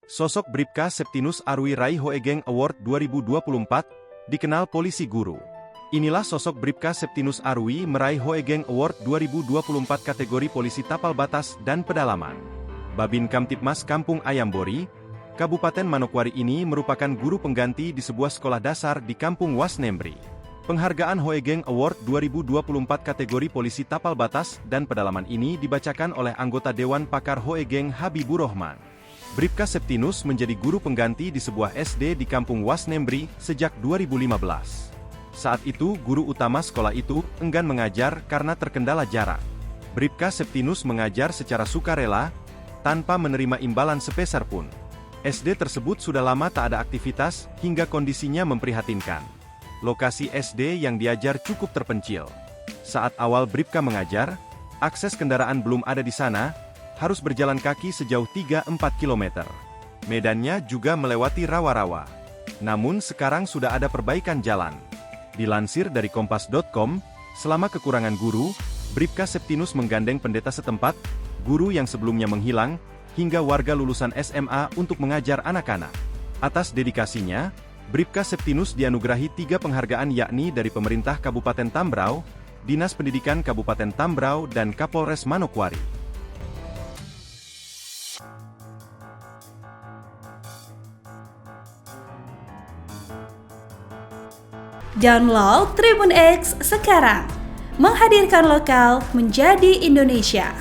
Sosok Bribka Septinus Arwi raih Hoegeng Award 2024, dikenal polisi guru. Inilah sosok Bribka Septinus Arwi meraih Hoegeng Award 2024 kategori polisi tapal batas dan pedalaman. Babin Kamtipmas Kampung Ayambori, Kabupaten Manokwari ini merupakan guru pengganti di sebuah sekolah dasar di Kampung Wasnembri. Penghargaan Hoegeng Award 2024 kategori polisi tapal batas dan pedalaman ini dibacakan oleh anggota Dewan Pakar Hoegeng Habibur Rahman. Bribka Septinus menjadi guru pengganti di sebuah SD di Kampung Wasnembri sejak 2015. Saat itu guru utama sekolah itu enggan mengajar karena terkendala jarak. Bribka Septinus mengajar secara sukarela, tanpa menerima imbalan sepeser pun. SD tersebut sudah lama tak ada aktivitas, hingga kondisinya memprihatinkan. Lokasi SD yang diajar cukup terpencil. Saat awal Bribka mengajar, akses kendaraan belum ada di sana, harus berjalan kaki sejauh 3-4 km. Medannya juga melewati rawa-rawa. Namun sekarang sudah ada perbaikan jalan. Dilansir dari kompas.com, selama kekurangan guru, Bribka Septinus menggandeng pendeta setempat, guru yang sebelumnya menghilang, hingga warga lulusan SMA untuk mengajar anak-anak. Atas dedikasinya, Bribka Septinus dianugerahi 3 penghargaan yakni dari pemerintah Kabupaten Tambrau, Dinas Pendidikan Kabupaten Tambrau dan Kapolres Manokwari. Download Tribun X sekarang, menghadirkan lokal menjadi Indonesia.